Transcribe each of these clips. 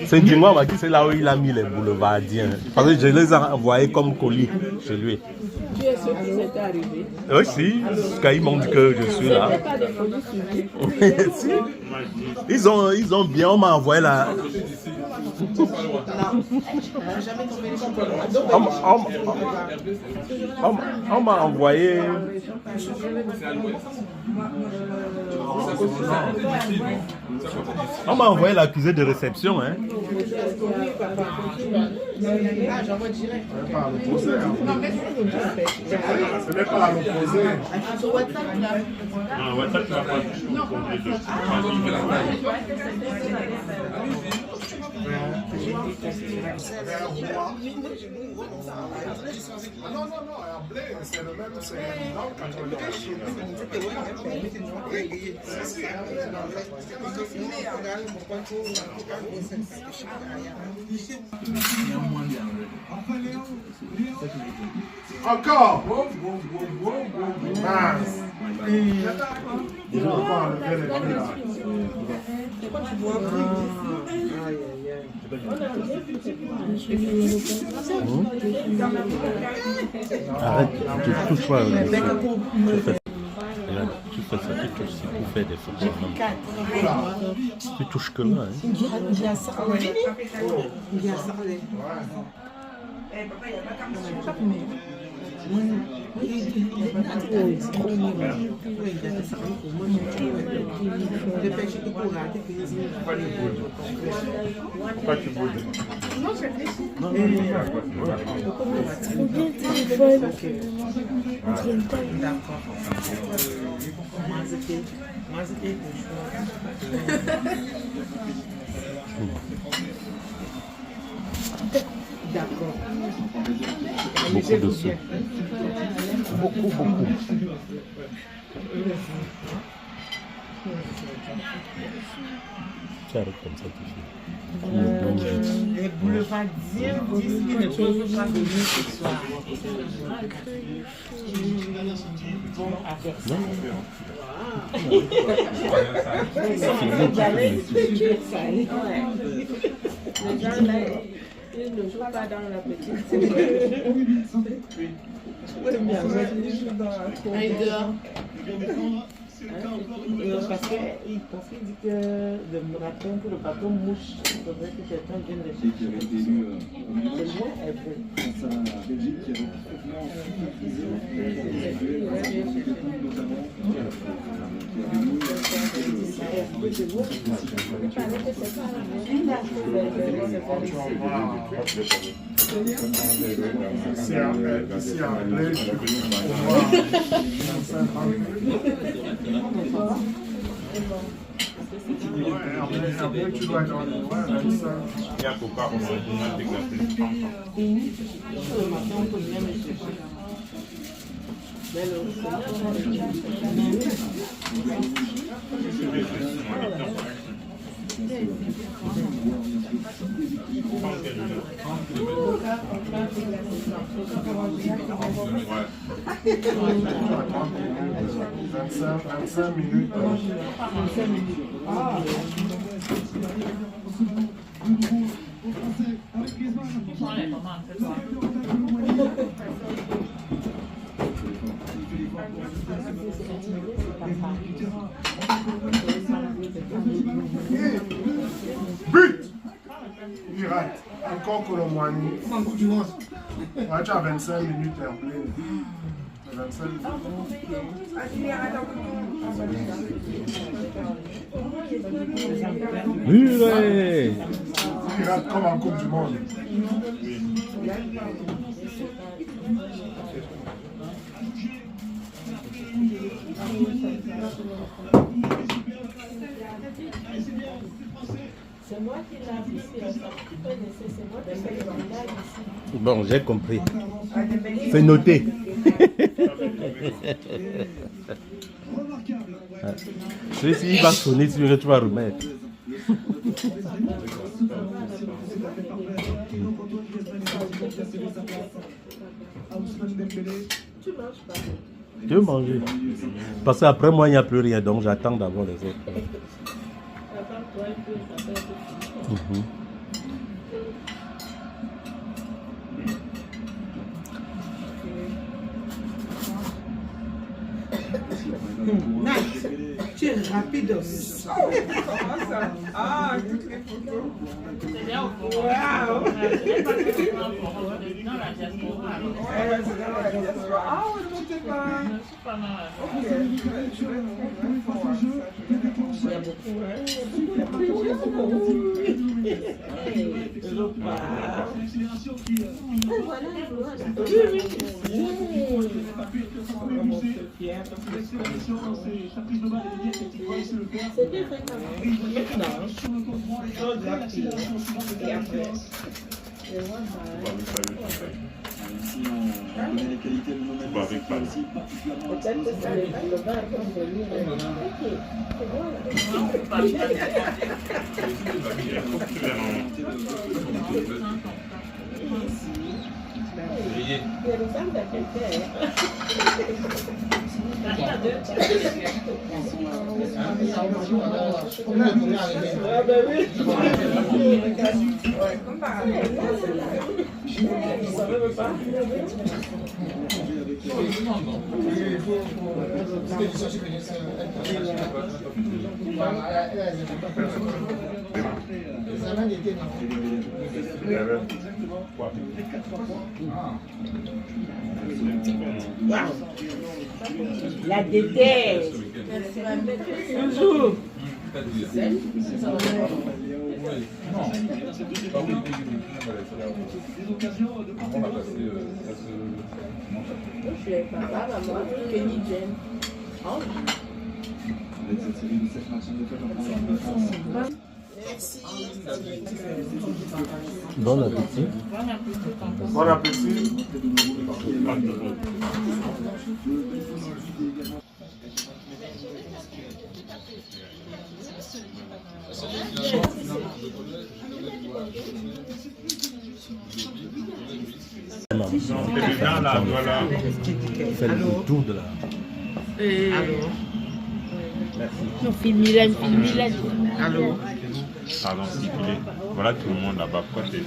C'est Dingwa m'a dit c'est là où il a mis les boulevardiens. Parce que je les ai envoyés comme colis chez lui. Tu es ceux qui s'étaient arrivés. Oui, si. Quand ils m'ont dit que je suis là. Si. Ils ont bien, on m'a envoyé la. On m'a envoyé. On m'a envoyé l'accusé de réception, hein. J'envoie direct. Ce n'est pas à l'opposé. Sur WhatsApp, là. Non, WhatsApp, tu vas pas Non, un blé, c'est le même, c'est dans le 80. Encore. Mince. Je vais pas enlever les blés là. Arrête, tu touches pas. Tu fais ça, tu touches ça pour faire des photos. Tu touches que là. Pourquoi tu boudes? Non, je réfléchis. Non, D'accord. Beaucoup de sous. Beaucoup. Tu arrêtes comme ça, tu fais. Les boulevardiens disent qu'ils ne peuvent pas venir ce soir. Bon, à personne. J'allais expliquer ça. Les gens là, ils ne jouent pas dans la petite. Parce qu'il dit que le matin, que le bateau mouche, il faudrait que quelqu'un vienne le chercher. C'est loin, elle peut. Ici en blé, après tu dois être dans le loin, comme ça. il y a pourquoi on s'est déglacé. Le matin, on peut bien le chercher. Ouais. 25 minutes. But! Il rate. Encore Colomboigny. Ouais, tu as 25 minutes en plein. 25 minutes. Hurrah! Il rate comme en Coupe du Monde. C'est moi qui l'ai ici. C'est moi qui l'ai ici. Bon, j'ai compris. C'est noté. Celui-ci, il va sonner, tu vas remettre. Tu veux manger? Parce qu'après moi, il n'y a plus rien, donc j'attends d'avoir les autres. Nice. Tu es rapide. Ah, toutes les photos. Waouh. Ah, oui, tout est pas. Ok. C'était vraiment maintenant. Chose rapide. Et après. Bah, avec pas. Peut-être que ça n'est pas le bar comme de lui. Ok, c'est il ressemble à quelqu'un. Ah ben oui. Comme par hasard. Je savais même pas. La déteste. Toujours. Je suis papa, maman, Kenny Jen. Bon appétit. Bon appétit. Dans là, voilà. Fais le tour de la... Non, film Milan, film Milan. Allô. Pardon, stipulé. Voilà tout le monde là-bas. Pourquoi t'es...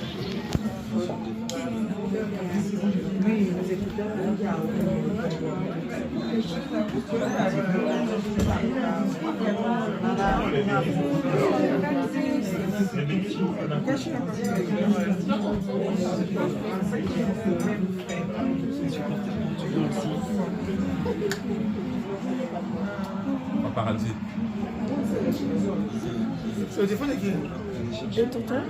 Paparazzi. C'est le téléphone qui Et tonton?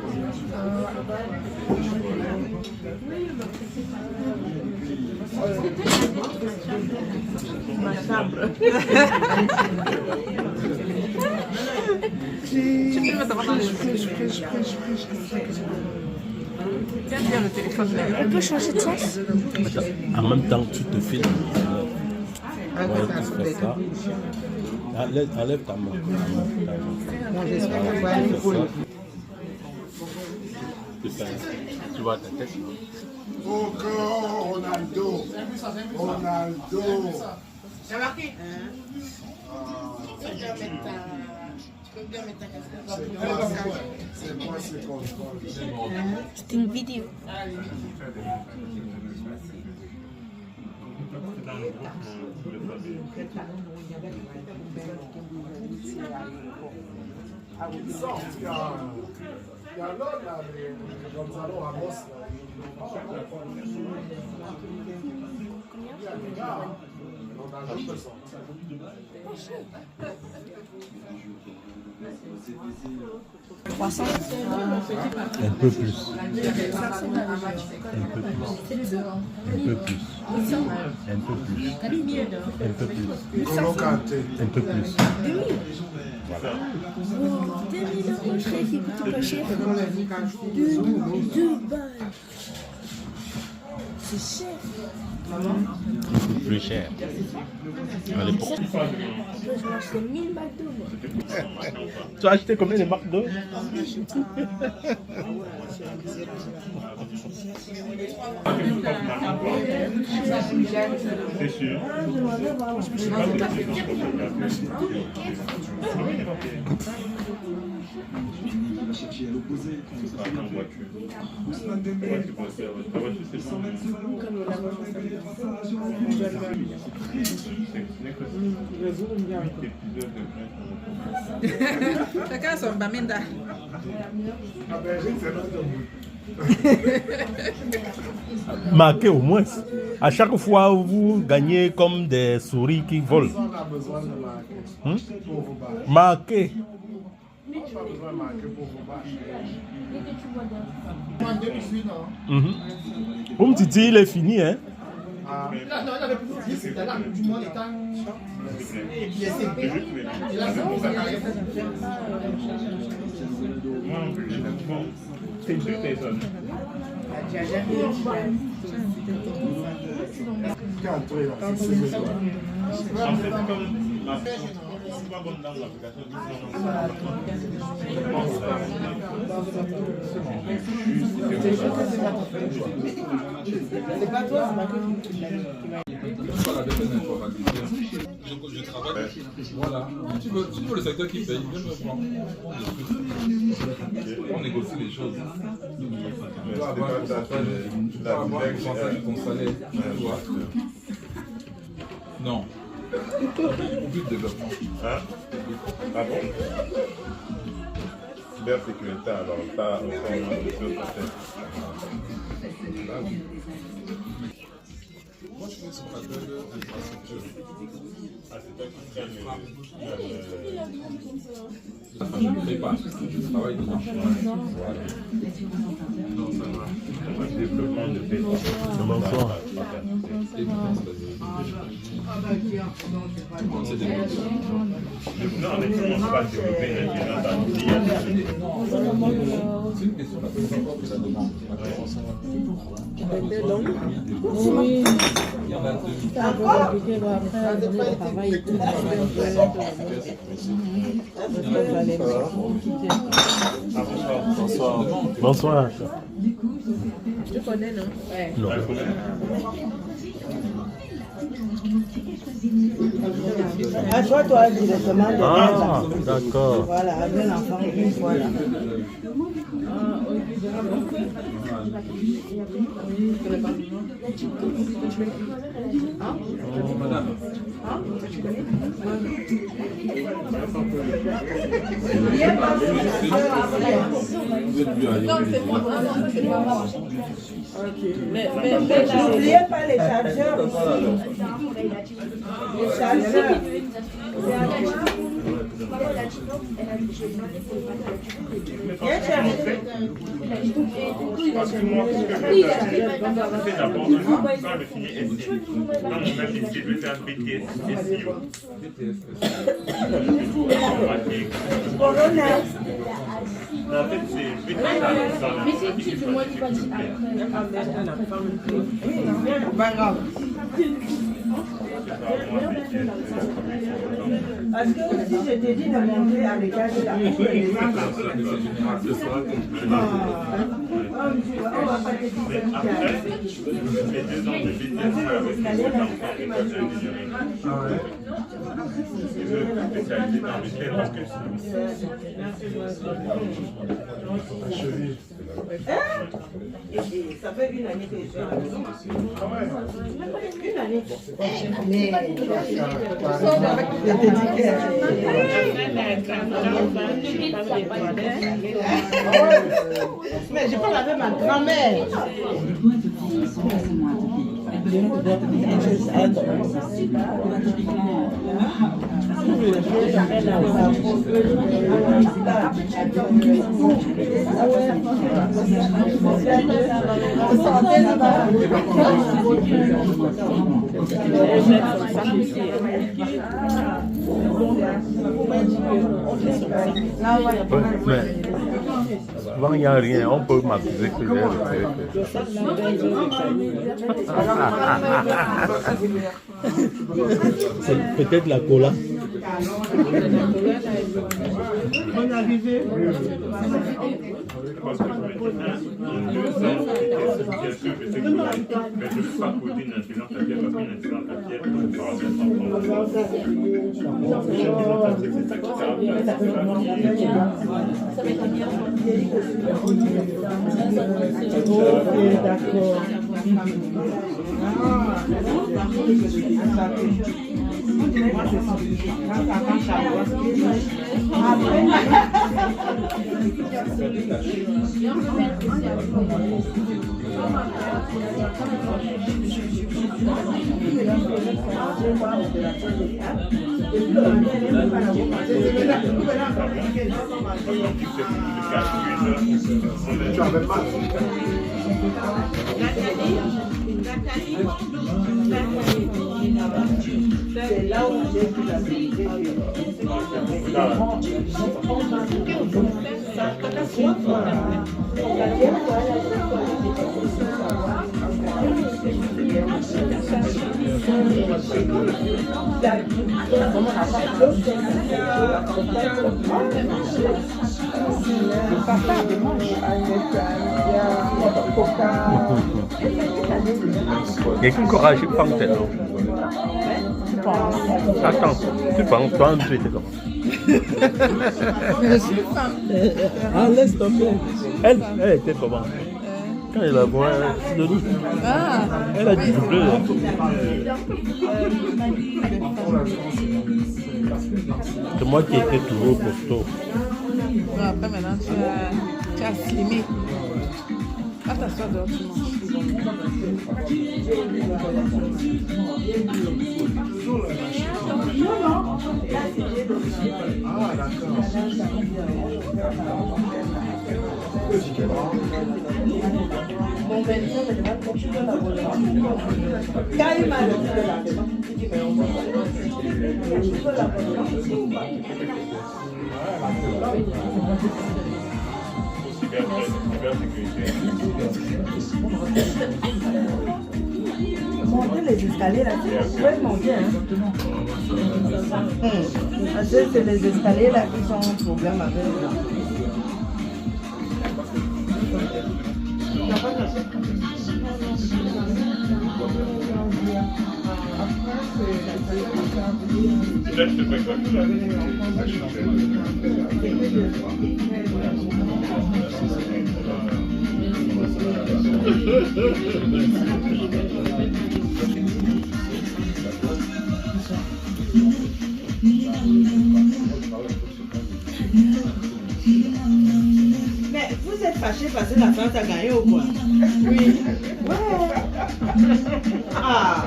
Ma chambre. Tu peux mettre dans les Tiens bien le téléphone là. On peut changer de sens? En même temps, tu te filmes. Ouais, tu fais ça. Enlève ta main. Tu vois ta tête. Encore Ronaldo. Ronaldo. T'as marqué? C'est moi, c'est contrôle. C'était une vidéo. Il sort, il y a l'autre là, Gonzalo Ramos. Il y a des gars, Ronaldo peut sortir. Un peu plus. Un peu plus. Un peu plus. Un peu plus. N'Golo Kanté. Un peu plus. 2000 euros, chef, il coûte pas cher. 2 balles. C'est cher. Plus cher. À l'époque. Je vais acheter 1000 McDo, moi. Tu as acheté combien de McDo? C'est sûr. qui est l'opposé. Tu pars en voiture. Comment tu peux faire? Ta voiture, c'est bon. Chacun son baminda. Marquez au moins. À chaque fois, vous gagnez comme des souris qui volent. On a besoin de marquer pour vos bâches. Marquez. On n'a pas besoin de marquer pour vos bâches. Comme tu dis, il est fini, hein? Ah. Non, il avait plus de 10, c'était là, du moins, étant. Il est CP. Et là, c'est pour sa carrière. Moi non plus, bon, c'est 2 personnes. En fait, comme ma fille, c'est pas bonne dans l'application. C'est pas toi, c'est ma copine qui m'a dit. Je travaille. Voilà. Tu veux le secteur qui paye, viens me prendre. On négocie les choses. Tu dois avoir un pourcentage de ton salaire. Non. Au but de développement. Hein? Ah bon? Cybersécurité, alors, ça, on a des choses à faire. Moi, je fais ce qu'on appelle infrastructure. Ah, c'est toi qui gagne Je ne fais pas. Je travaille dedans. Voilà. Non, ça va. Le développement de fait. Bonsoir. Tout le monde s'est développé. Non, mais tout le monde ne peut pas développer une intelligence artificielle. C'est une question, la personne qui la demande. Oui. Il y en a deux. C'est un peu compliqué, bon, après, la journée de travail et tout. Bonsoir. Bonsoir. Tu connais, non? Ouais. Non. Ah, toi, directement. Ah, d'accord. Voilà, avec l'enfant, voilà. Madame. Vous êtes bien Non, c'est moi. Non, c'est pas moi. Mais n'oubliez pas les chargeurs aussi. Les chargeurs. Viens chercher. Parce que moi, ce que je fais d'abord, quand je finis SEO, quand je vais ici, je vais faire BTS SEO. Corona. En fait, c'est BTS dans Mais c'est qui du moins qui va dire Pas grave. Parce que si je t'ai dit de monter à l'étage de la cour, les gens on va pas te dire Mais après, les 2 ans de BTS avec les écoles d'ingénierie, je veux me spécialiser dans le thème parce que ça fait une année que je suis à la maison. Une année. Mais j'ai pas lavé ma grand-mère. Mais souvent, il n'y a rien. On peut m'accuser que j'ai retiré. C'est peut-être la cola. Bonne arrivée. Parce que je me dis, 1, 2, 5, bien sûr, je sais que mais je ne veux pas causer une incidence à pierre, parce qu'une incidence à pierre, ça va bien s'entendre. C'est ça qui C'est là où j'ai vu la vérité. Il y a qu'une courage, je pense que non. Attends, tu penses, toi, tu étais là. Ah, laisse tomber. Elle était comment? Quand elle a voix de doute. Elle a dit double. C'est moi qui étais toujours costaud. Non, après maintenant tu as slimé. Quand t'assois dehors, tu manges. Ah, d'accord. Mon médecin me demande quand tu veux la volonté. Quand il m'a dit de la demande, il dit mais on va pas. Tu veux la volonté ou pas? Monter les escaliers là, vous pouvez monter Parce que c'est les escaliers là qui sont un problème avec eux. Mais vous êtes fâché parce que la France a gagné ou quoi? Oui. Ouais. Ah.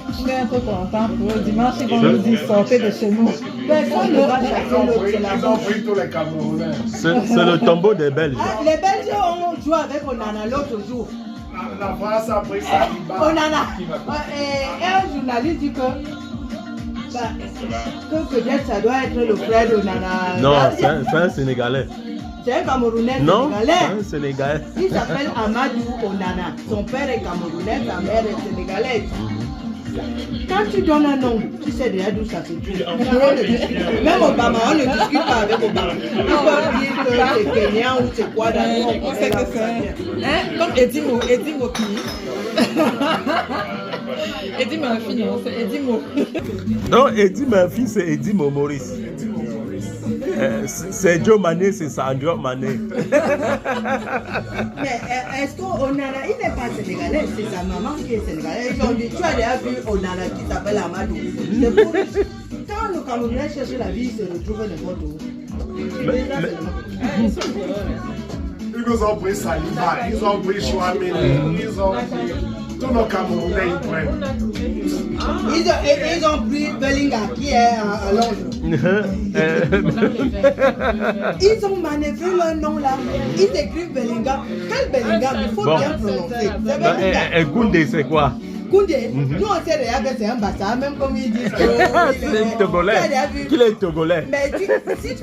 Je suis un peu content pour eux. Dimanche, ils vont nous dire sortez de chez nous. Personne ne va chasser l'autre. C'est la Ils ont pris tous les Camerounais. C'est le tombeau des Belges. Ah, les Belges ont joué avec Onana l'autre jour. La France a pris Saliba. Onana. Et un journaliste dit que peut-être ça doit être le frère d'Onana. Non, c'est un Sénégalais. C'est un Camerounais Non, sénégalais. c'est un Sénégalais. Il s'appelle Amadou Onana. Son père est camerounais, sa mère est sénégalaise. Quand tu donnes un nom, tu sais déjà d'où ça se trouve. Même Obama, on ne discute pas avec Obama. Ils peuvent dire que c'est Kenyan ou c'est quoi d'accord. On sait que c'est comme Eddie Moki. Eddie Murphy, non, c'est Eddie Mo. Non, Eddie Murphy, c'est Eddie Maurice. C'est Joe Mané, c'est Sandro Mané. Mais est-ce qu'Onana, il n'est pas sénégalais, c'est sa maman qui est sénégalaise. Ils ont dit, tu as déjà vu Onana qui s'appelle Amadou. Quand le Camerounais cherche la vie, il se retrouve n'importe où. Ils nous ont pris Saliba, ils ont pris Chouameni, ils ont pris tous nos Camerounais, ils prennent. Ils ont pris Bellingham qui est à Londres. Ils ont manœuvré leur nom là. Ils écrivent Bellingham. Quel Bellingham? Il faut bien prononcer. Koundé, c'est quoi? Koundé, nous on sait déjà que c'est un bâtard, même comme ils disent. C'est Togolais. Qu'il est Togolais. Mais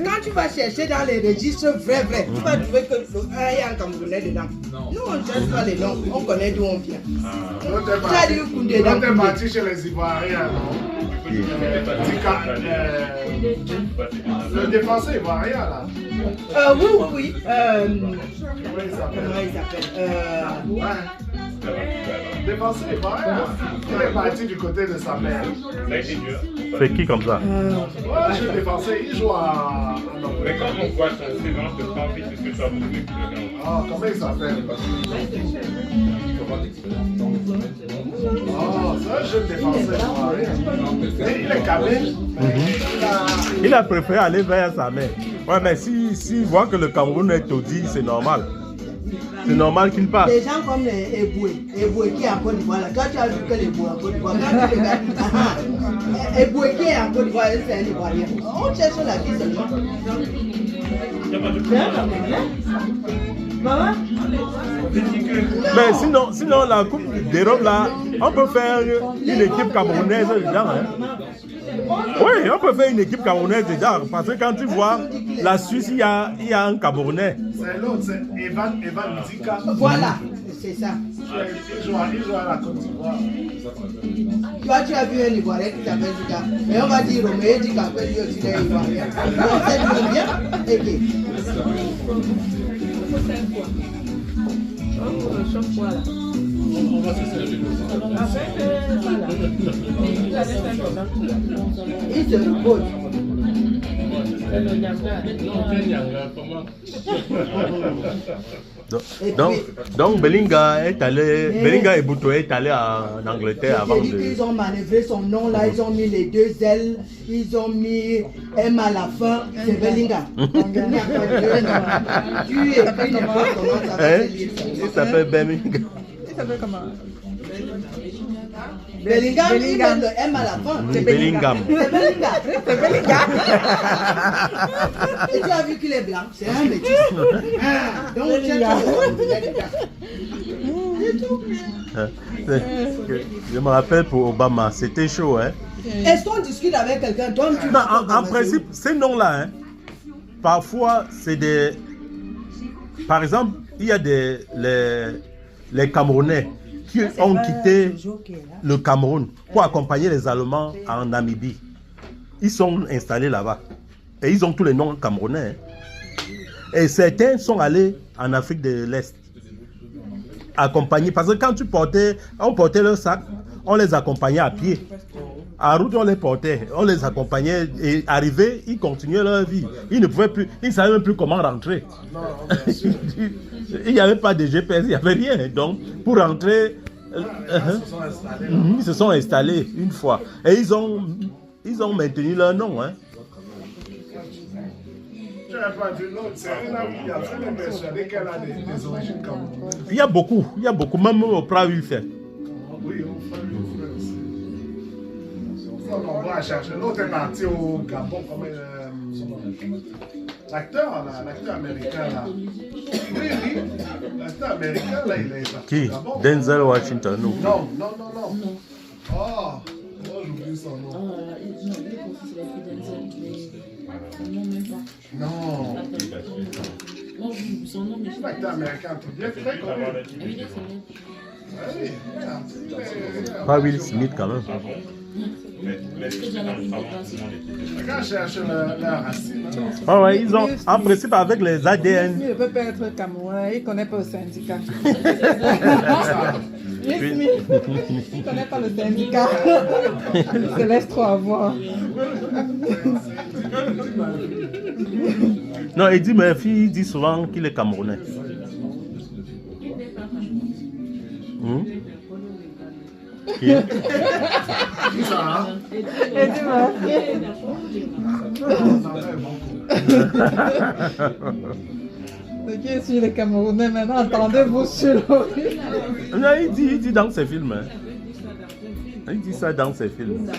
quand tu vas chercher dans les registres vrais, tu vas trouver que y a un Camerounais dedans. Nous on ne cherche pas les noms, on connaît d'où on vient. Tu as dit Koundé dans Koundé. Parti chez les Ivoiriens, non? Le défenseur ivoirien là. Oui. Comment il s'appelle? Défenseur ivoirien. Il est parti du côté de sa mère. C'est qui comme ça? Ouais, je suis défenseur, il joue à. Mais quand on voit son CV, on se prend vite parce que ça vous met plus de Ah, comment il s'appelle? Oh, c'est un jeune défenseur ivoirien. Il est camé. Il a préféré aller vers sa mère. Ouais, mais s'il voit que le Cameroun est taudis, c'est normal. C'est normal qu'il passe. Des gens comme les Eboué qui est en Côte d'Ivoire, toi tu as vu que les Eboué en Côte d'Ivoire, quand tu regardes, Eboué qui est en Côte d'Ivoire, c'est un Ivoirien. On cherche la vie seulement. Maman? Mais sinon la Coupe d'Europe là, on peut faire une équipe camerounaise dedans. Hein. Oui, on peut faire une équipe camerounaise dedans. Parce que quand tu vois la Suisse, il y a un Camerounais. C'est l'autre, c'est Evan Ndika. Voilà, c'est ça. Il joue à la Côte d'Ivoire. Toi, tu as vu un Ivoirien qui s'appelle Dika. Et on va dire Roméo Dika, que lui aussi est Ivoirien. Donc, c'est bien. Et il se repose. Donc Belinga et Bouto est allé en Angleterre avant de... Ils ont manœuvré son nom là, ils ont mis les deux L, ils ont mis M à la fin, c'est Belinga. Tu écris n'importe comment ça va se lire. Il s'appelle Belinga. Il s'appelle comment? Bellingham, il met le M à la fin. C'est Bellingham. C'est Bellinga. Et tu as vu qu'il est blanc, c'est un métis. Donc, je me rappelle pour Obama, c'était chaud, hein. Est-ce qu'on discute avec quelqu'un? Non, en principe, ces noms-là, hein, parfois, c'est des... Par exemple, il y a les Camerounais qui ont quitté le Cameroun pour accompagner les Allemands en Namibie. Ils sont installés là-bas. Et ils ont tous les noms camerounais. Hein. Et certains sont allés en Afrique de l'Est. Accompagnés. Parce que quand on portait leur sac, on les accompagnait à pied. À route, on les portait, on les accompagnait. Et arrivés, ils continuaient leur vie. Ils ne pouvaient plus, ils ne savaient même plus comment rentrer. Il n'y avait pas de GPS, il n'y avait rien. Donc, pour rentrer, ils se sont installés une fois. Et ils ont maintenu leur nom. Hein. Tu n'as pas vu l'autre, c'est une amie qui a fait persuader qu'elle a des origines camerounaises. Il y a beaucoup, même au Praville. Oui, on fait aussi. On va chercher. L'autre est parti au Gabon comme l'acteur américain là. Oui, l'acteur américain là, il est parti Qui? au Gabon. Denzel Washington, non? Non. Oh, j'oublie son nom. Non. L'acteur américain, bien très connu. Pas Will Smith quand même. Regarde, cherche la racine. Ah ouais, ils ont, en principe, avec les ADN. Il ne peut pas être Camerounais, il ne connaît pas le syndicat. Il ne connaît pas le syndicat. Il se laisse trop avoir. Non, il dit, ma fille dit souvent qu'il est Camerounais. Qui? Qui est sur les Camerounais maintenant? Entendez-vous sur l'oreille? Non, il dit dans ses films. Hein. Il dit ça dans ses films.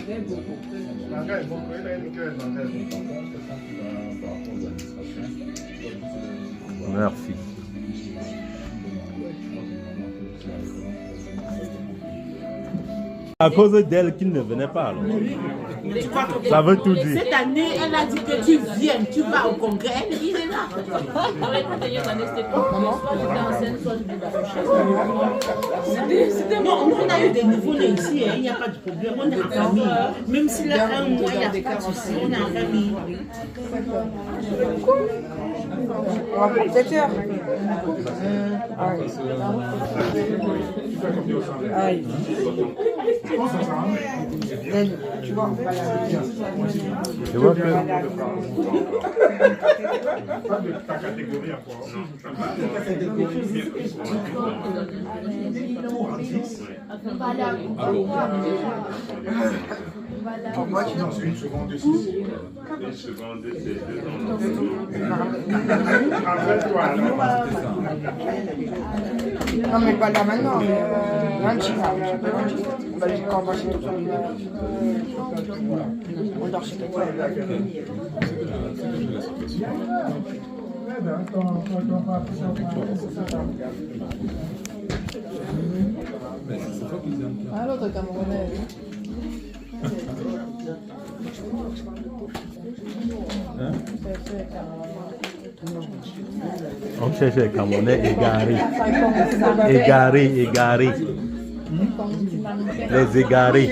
Merci. à cause d'elle qu'il ne venait pas. Alors. Ça veut tout dire. Cette année, elle a dit que tu viennes, tu vas au congrès, il est là. C'était bon, on a eu des nouveaux-nés ici, il n'y a pas de problème, on est en famille. Même s'il a un mois, il n'y a pas de souci, on est en famille. On va pour 7 heures. Aïe. Tu vois, voilà. Tu vois que... Ta catégorie à quoi? Pourquoi tu danses une seconde de 6? Une seconde, c'est 2 ans. Non, mais pas là maintenant. Lundi, là. On va quand on va chez toi. On dort chez toi. Ah, l'autre Camerounais. On cherche les Camerounais égarés. Les égarés.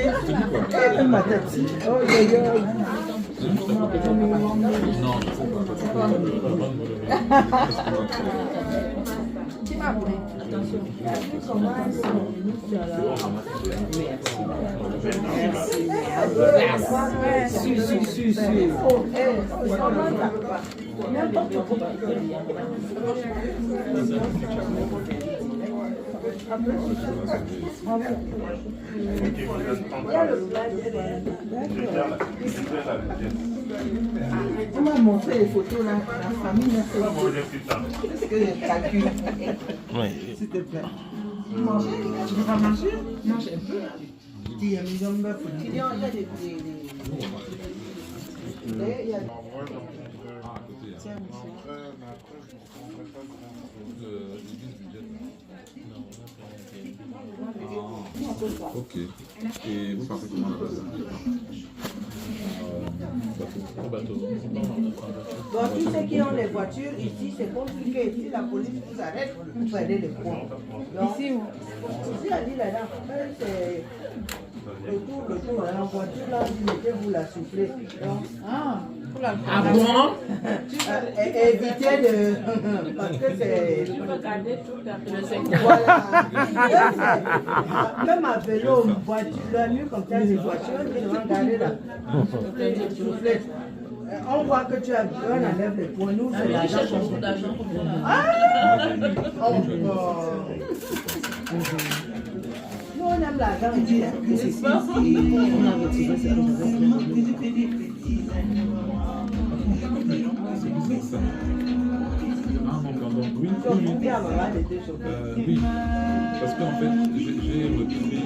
Qui m'a appelé? On m'a montré les photos là, la famille là. Qu'est-ce que je calcule? S'il te plaît. Tu vas manger? Mange un peu. Il y a mis un bœuf. Il y a des... Ok. Et vous partez comment là-bas? Bateau. Bon, tous ceux qui ont les voitures ici, c'est compliqué. Si la police vous arrête, vous perdez les points. Ici où? Ici à l'île là. C'est le tour, la voiture là, vous mettez-vous la souffler. Ah, ah bon? Évitez de... Parce que c'est... Voilà. Même à vélo, voiture, mieux comme ça, les voitures, ils vont garder là. On voit que tu as besoin, on enlève les points. Nous, c'est l'argent. Nous, on aime l'argent ici. On a retiré ça. Oui, parce qu'en fait, j'ai repris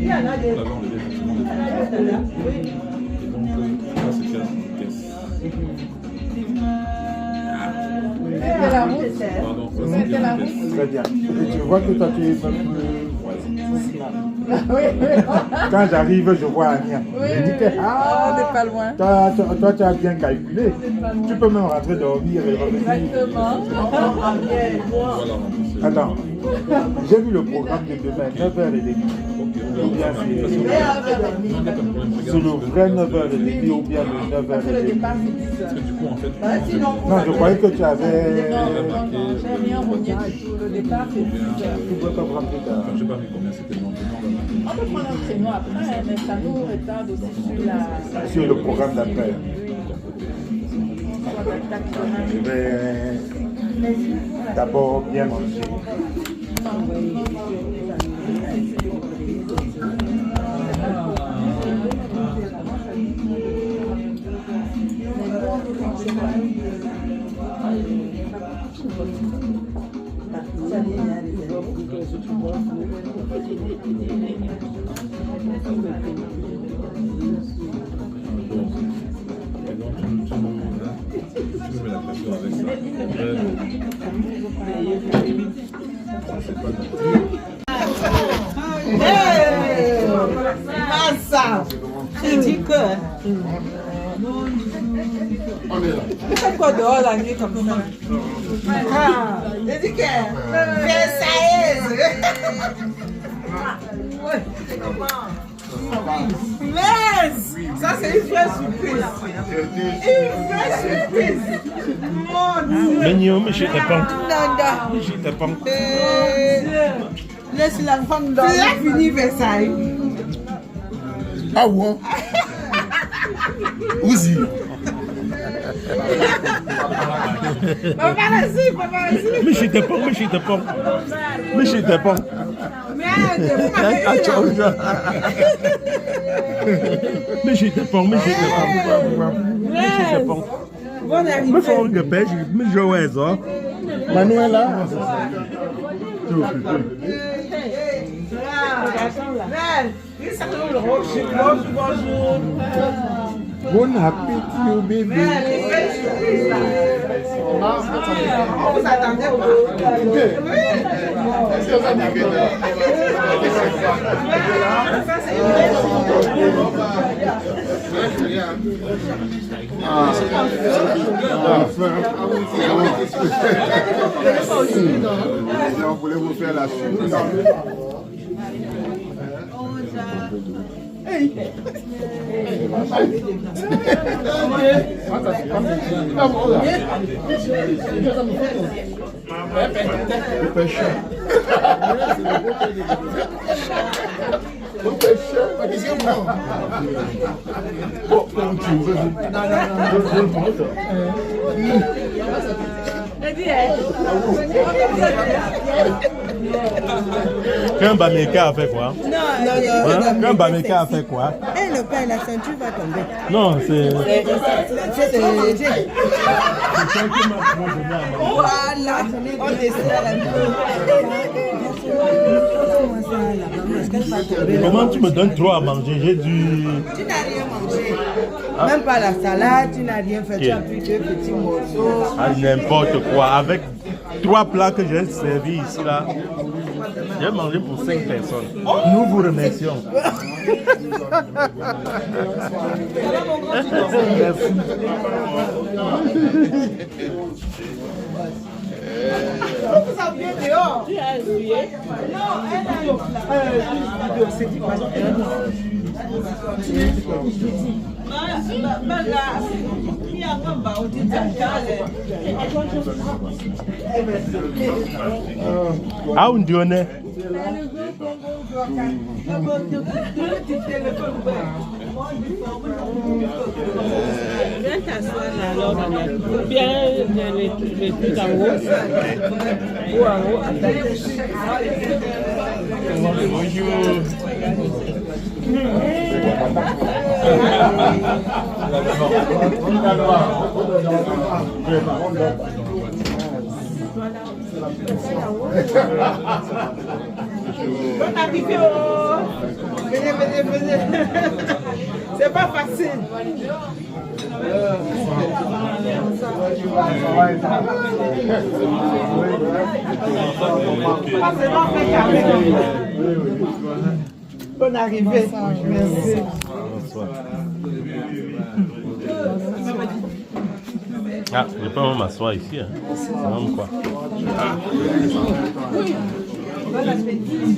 l'allocation avant le développement. Et donc, là, c'est clair, caisse. Mettez la route. Pardon, Mettez la route. Très bien. Et tu vois que toi, tu es un peu... Quand j'arrive, je vois Ania. Oui, Je dis que, on n'est pas loin. toi, tu as bien calculé. Tu peux même rentrer dormir et revenir. Exactement. Attends, j'ai vu le programme de demain, 9h30. Ou bien c'est le vrai 9h30 ou bien le 9h30. Parce que du coup, en fait, Non, je croyais que tu avais... J'ai rien remis. Le départ, c'est 10 heures. Tu peux pas prendre plus tard. je n'ai pas vu combien c'était le nom. On peut prendre un créneau après, mais ça nous retarde aussi sur Sur le programme d'après. Je vais d'abord bien manger. Tu mets la pression avec ça. Massa. J'ai dit que. On est là. Tu fais quoi dehors la nuit comme ça? Ah, j'ai dit que. Versailles. Mais ça c'est une vraie surprise. Une vraie surprise. Mon Dieu. Mignon, mais je t'ai pas. Nanda. Je t'ai pas. Laisse la femme dans. Tu as fini Versailles. Ah ouais. Ouzi. Paparazzi. Mais je t'ai pas. Mais je t'ai pas. Merde, vous m'avez Mais je t'ai pas. Bonne arrivée. Me faut que pêche, me jouer ça. Manuela. Bonjour. Bon appétit, bébé. On vous attendait pas. On voulait vous faire la suite. Qu'un Bameka a fait quoi? Qu'un Bameka a fait quoi? Eh, le pain, la ceinture va tomber. Non, c'est. C'est léger. Voilà, on dessert un peu. Comment tu me donnes trop à manger? J'ai dû. Tu n'as rien mangé. Même pas la salade, tu n'as rien fait. Tu as pris 2 petits morceaux. Ah, n'importe quoi. Avec 3 plats que j'ai servis ici, là, j'ai mangé pour 5 personnes. Nous vous remercions. Vous avez bien dehors. Tu as essuyé? Non, elle a c'est du Ah, on dit on est. Viens t'asseoir là, alors, bien les trucs en haut. Ou en haut. Bonjour. Bonne arrivée. Venez. C'est pas facile. Bonne arrivée. Merci. Ah, je peux même m'asseoir ici. Hein. C'est vraiment quoi? Bon appétit.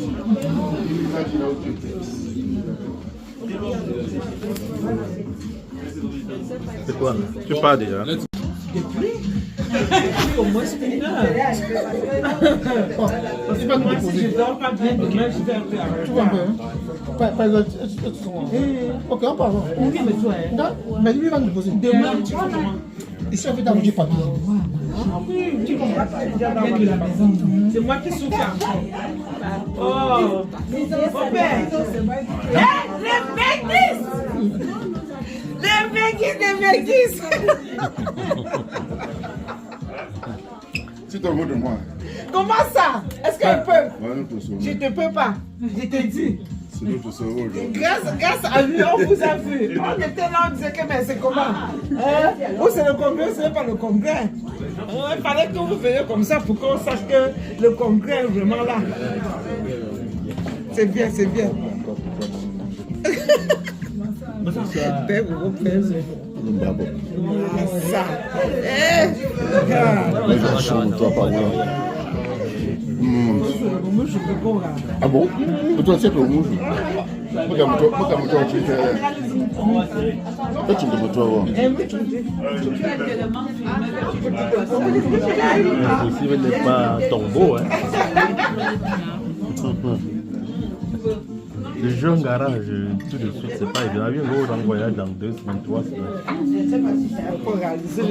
C'est quoi? Tu pars déjà? Au moins, c'est une heure. C'est pas nous déposer. Je dors pas bien demain, je vais un peu Tu vois un peu, hein? Ok, on part. Oui, mais toi, hein. Non, mais lui va nous déposer. Demain, tu fais comment? Ici, on fait d'arranger papier. Oui, tu comprends pas déjà dans la maison. C'est moi qui souffre encore. Oh, mon père. Les Vegas. Tu te moques de moi. Comment ça? Est-ce qu'elle peut? Ouais, nous te sauvons. Je ne peux pas. Je te dis. C'est nous te sauvons aujourd'hui. Grâce à lui, on vous a vu. On était là, on disait que mais c'est comment? Hein? Ou c'est le congrès, ou ce n'est pas le congrès. Il fallait que vous veniez comme ça pour qu'on sache que le congrès est vraiment là. C'est bien, c'est bien. Père, vous pèse. Ça. Toi, par exemple. Ah bon? Toi, c'est le rouge. Regarde-moi, tu fais. Toi, tu me toi. Impossible n'est pas tombeau. Hein. Le jeu en garage, tout de suite, c'est pas évident. Bien gros, on voyage dans 2 semaines, 3 semaines. Je ne sais pas si c'est un peu réalisé.